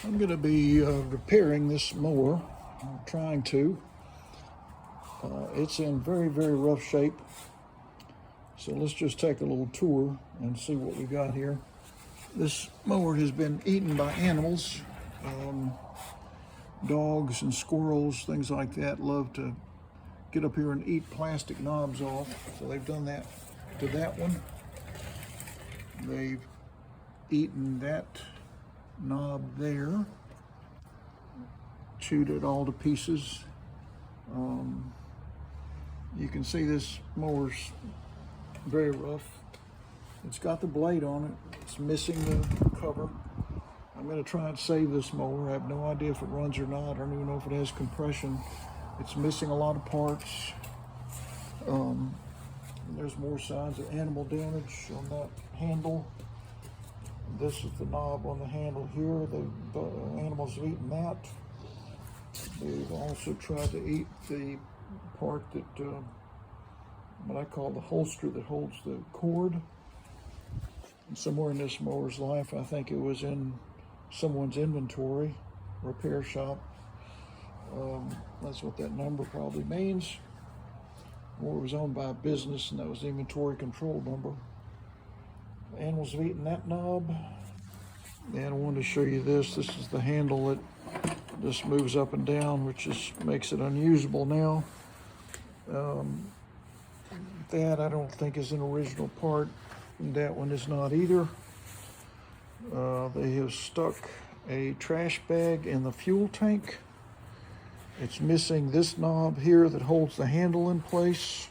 I'm going to be repairing this mower. I'm trying to. It's in very, very rough shape. So let's just take a little tour and see what we got here. This mower has been eaten by animals. Dogs and squirrels, things like that, love to get up here and eat plastic knobs off. So they've done that to that one. They've eaten that knob there, chewed it all to pieces. You can see this mower's very rough. It's got the blade on it. It's missing the cover. I'm going to try and save this mower. I have no idea if it runs or not. I don't even know if it has compression. It's missing a lot of parts. There's more signs of animal damage on that handle. This is the knob on the handle here. The animals have eaten that. They've also tried to eat the part that, what I call the holster that holds the cord. And somewhere in this mower's life, I think it was in someone's inventory, repair shop. That's what that number probably means. Or it was owned by a business, and that was the inventory control number. The animals have eaten that knob. And I wanted to show you this. This is the handle that just moves up and down, which makes it unusable now. That I don't think is an original part. That one is not either. They have stuck a trash bag in the fuel tank. It's missing this knob here that holds the handle in place.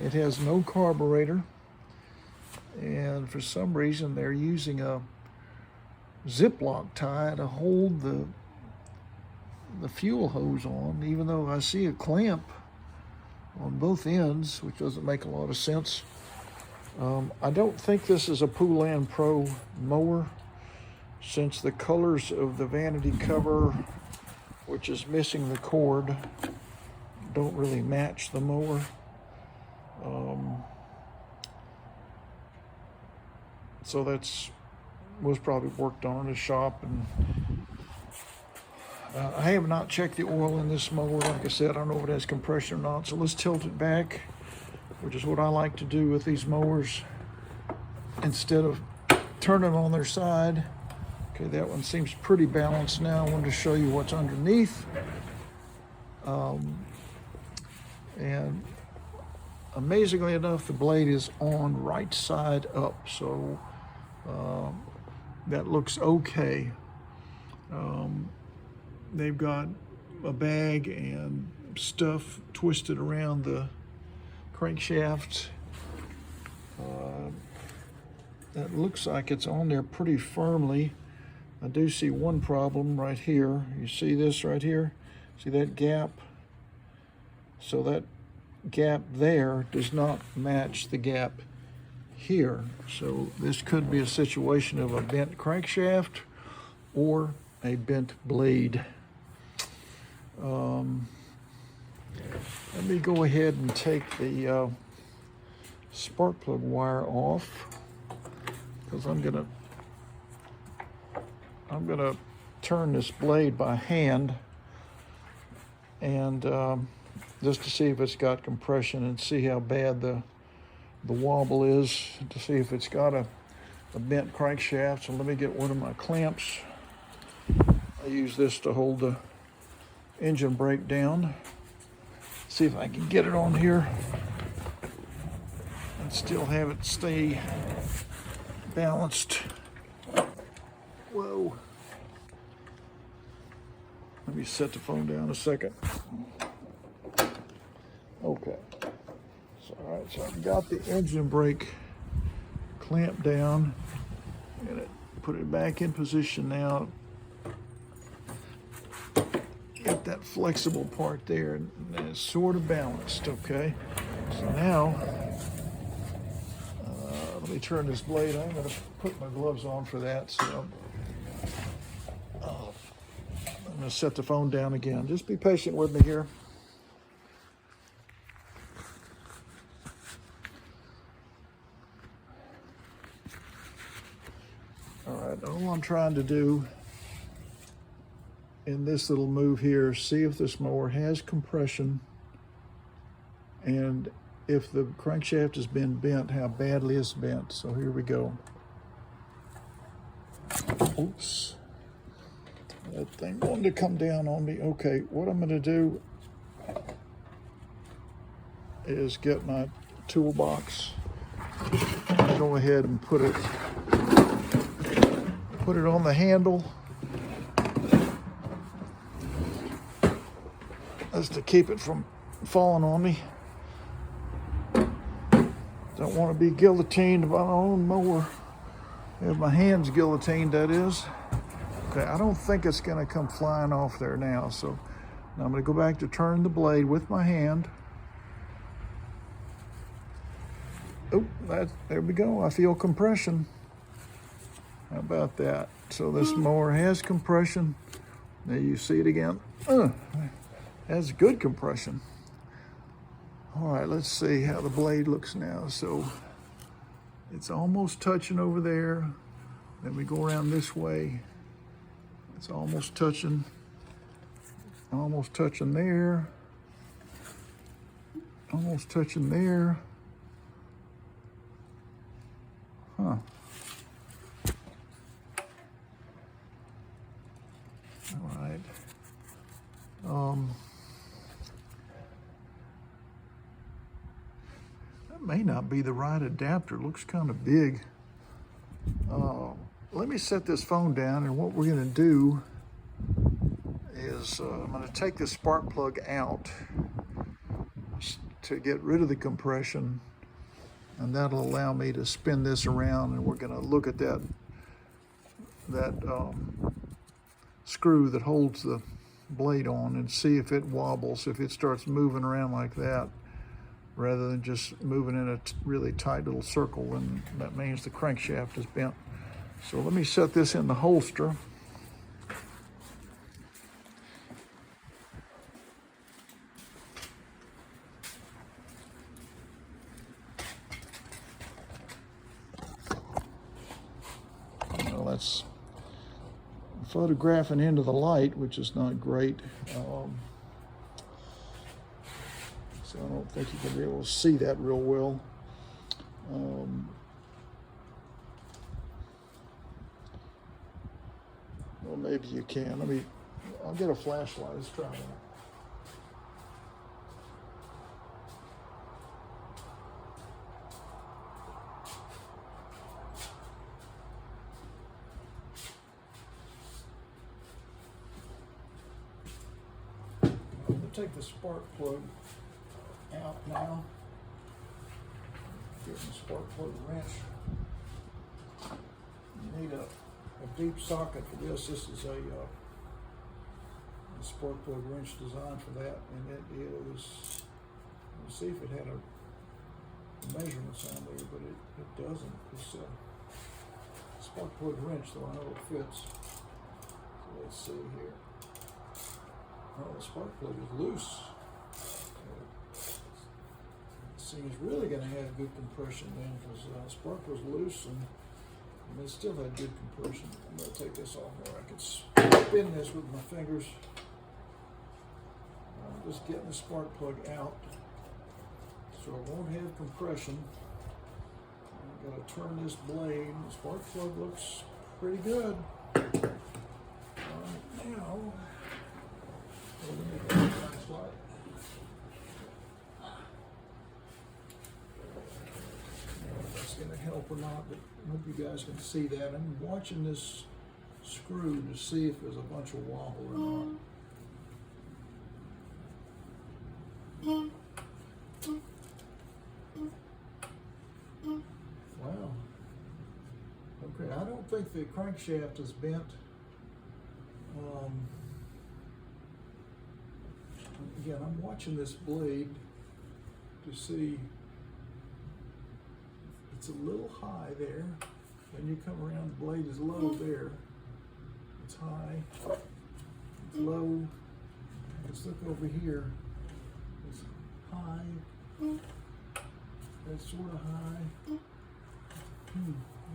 It has no carburetor, and for some reason they're using a Ziploc tie to hold the fuel hose on, even though I see a clamp on both ends, which doesn't make a lot of sense. I don't think this is a Poulan Pro mower, since the colors of the vanity cover, which is missing the cord, don't really match the mower. So was probably worked on in a shop. And I have not checked the oil in this mower. Like I said, I don't know if it has compression or not. So let's tilt it back, which is what I like to do with these mowers instead of turning on their side. Okay, that one seems pretty balanced now. I wanted to show you what's underneath. And amazingly enough, the blade is on right side up. So that looks okay. They've got a bag and stuff twisted around the crankshaft. That looks like it's on there pretty firmly. I do see one problem right here. You see this right here? See that gap? So that gap there does not match the gap here. So this could be a situation of a bent crankshaft or a bent blade. Let me go ahead and take the spark plug wire off, because I'm gonna turn this blade by hand and just to see if it's got compression and see how bad the wobble is, to see if it's got a bent crankshaft. So let me get one of my clamps. I use this to hold the engine brake down. See if I can get it on here and still have it stay balanced. Whoa. Let me set the phone down a second. Okay. So, all right, so I've got the engine brake clamped down. I'm gonna put it back in position now. Get that flexible part there, and it's sort of balanced, okay? So now, let me turn this blade. I'm gonna put my gloves on for that, so I'm gonna set the phone down again. Just be patient with me here. All right, all I'm trying to do in this little move here is see if this mower has compression and if the crankshaft has been bent, how badly it's bent. So here we go. Oops. That thing wanted to come down on me. Okay, what I'm gonna do is get my toolbox. Go ahead and put it on the handle. That's to keep it from falling on me. Don't want to be guillotined by my own mower. Have my hands guillotined, that is. Okay, I don't think it's gonna come flying off there now. So now I'm gonna go back to turn the blade with my hand. Oh, there we go. I feel compression. How about that? So this mower has compression. There you see it again. Has good compression. All right, let's see how the blade looks now. So it's almost touching over there. Then we go around this way. It's almost touching there. Almost touching there. Huh. All right. That may not be the right adapter. It looks kind of big. Let me set this phone down, and what we're going to do is I'm going to take the spark plug out to get rid of the compression, and that'll allow me to spin this around, and we're going to look at that screw that holds the blade on and see if it wobbles, if it starts moving around like that, rather than just moving in a really tight little circle, and that means the crankshaft is bent. So let me set this in the holster. Well, that's photographing into the light, which is not great. So I don't think you can be able to see that real well. Well, maybe you can. I'll get a flashlight. Let's try that. I'm going to take the spark plug out now. Get the spark plug wrench. You need a deep socket for this. This is a spark plug wrench designed for that, and it is. Let's see if it had a measurements on there, but it doesn't. It's a spark plug wrench, though I know it fits. So let's see here. Oh, the spark plug is loose. This thing is really going to have good compression then, because the spark was loose and it still had good compression. I'm going to take this off where I can spin this with my fingers. I'm just getting the spark plug out so it won't have compression. I've got to turn this blade. The spark plug looks pretty good. Now, let me get the flashlight. That's going to help or not, but I hope you guys can see that. I'm watching this screw to see if there's a bunch of wobble or not. Wow. Okay, I don't think the crankshaft is bent. Again, I'm watching this blade to see. It's a little high there. When you come around, the blade is low there. It's high, it's low. Let's look over here. It's high. That's sort of high.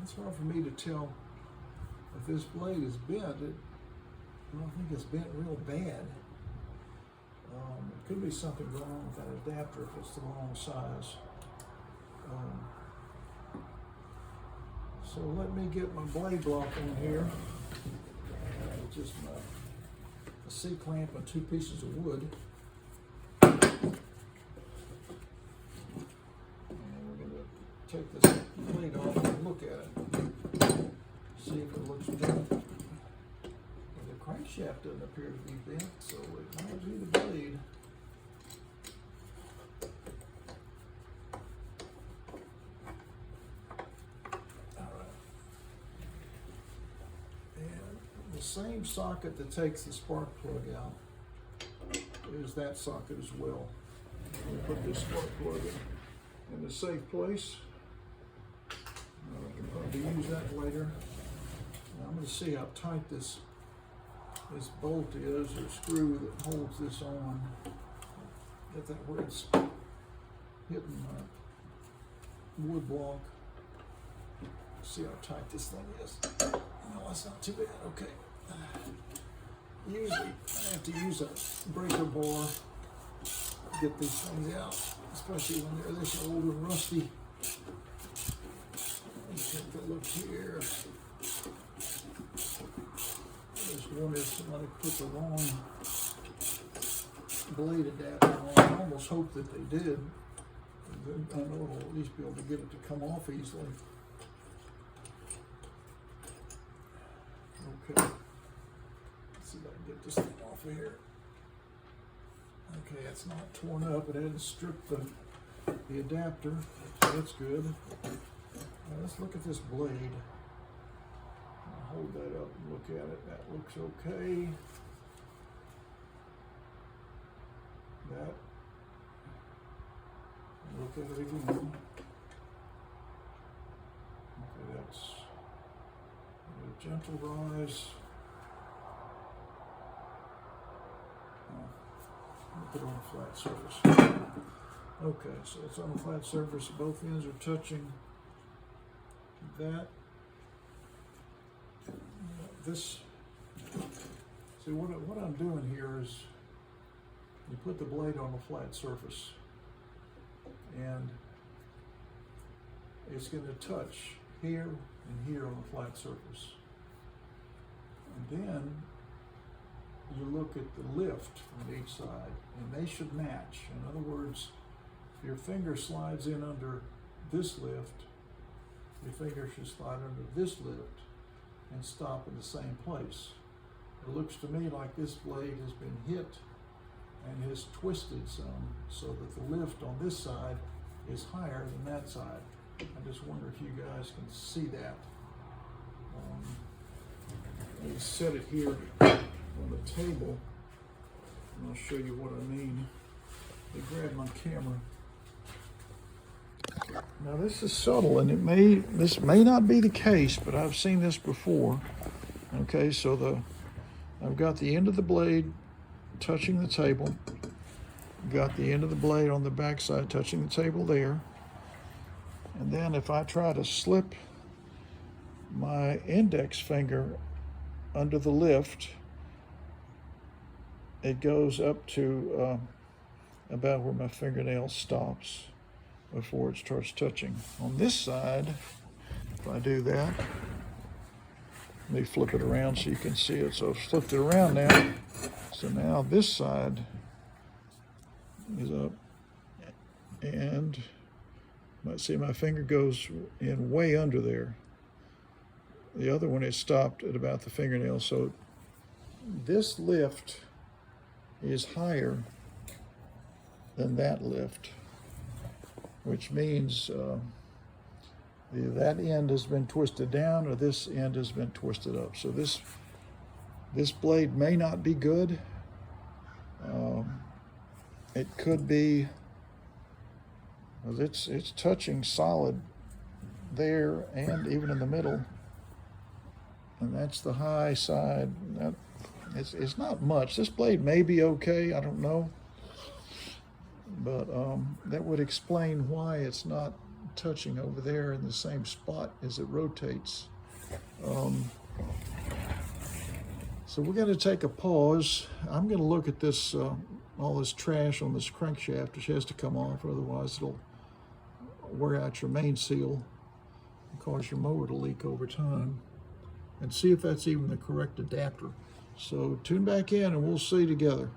It's hard for me to tell if this blade is bent, I don't think it's bent real bad. It could be something going on with that adapter if it's the wrong size. So let me get my blade block on here. Just a C-clamp and 2 pieces of wood. And we're going to take this blade off and look at it. See if it looks bent. The crankshaft doesn't appear to be bent, so it might be the blade. The same socket that takes the spark plug out is that socket as well. We put this spark plug in a safe place. I can probably use that later. Now I'm going to see how tight this bolt is, or screw that holds this on. Get that where it's hitting my wood block. See how tight this thing is. No, that's not too bad. Okay. Usually I have to use a breaker bar to get these things out, especially when they're this old and rusty. Let's take a look here. There's one is somebody put the wrong blade adapter on. I almost hope that they did. I know I'll at least be able to get it to come off easily. Okay. Let's see if I can get this thing off of here. Okay, it's not torn up. It hadn't stripped the adapter. So that's good. Now let's look at this blade. I'll hold that up and look at it. That looks okay. That. Look at it again. Okay, that's a gentle rise. Put it on a flat surface. Okay, so it's on a flat surface. Both ends are touching that. This. See what I'm doing here is you put the blade on a flat surface, and it's going to touch here and here on a flat surface. And then you look at the lift from each side, and they should match. In other words, if your finger slides in under this lift, your finger should slide under this lift and stop in the same place. It looks to me like this blade has been hit and has twisted some, so that the lift on this side is higher than that side. I just wonder if you guys can see that. Let me set it here on the table, and I'll show you what I mean. They grab my camera. Now this is subtle, and this may not be the case, but I've seen this before. Okay, so I've got the end of the blade touching the table, got the end of the blade on the back side touching the table there, and then if I try to slip my index finger under the lift, it goes up to about where my fingernail stops before it starts touching. On this side, if I do that, let me flip it around so you can see it. So I've flipped it around now. So now this side is up, and let's see, my finger goes in way under there. The other one is stopped at about the fingernail. So this lift is higher than that lift, which means that end has been twisted down, or this end has been twisted up. So this blade may not be good. It could be, because it's touching solid there and even in the middle, and that's the high side. It's not much. This blade may be okay, I don't know, but that would explain why it's not touching over there in the same spot as it rotates. So we're going to take a pause. I'm going to look at this, all this trash on this crankshaft, which has to come off, otherwise it'll wear out your main seal and cause your mower to leak over time, and see if that's even the correct adapter. So tune back in and we'll see together.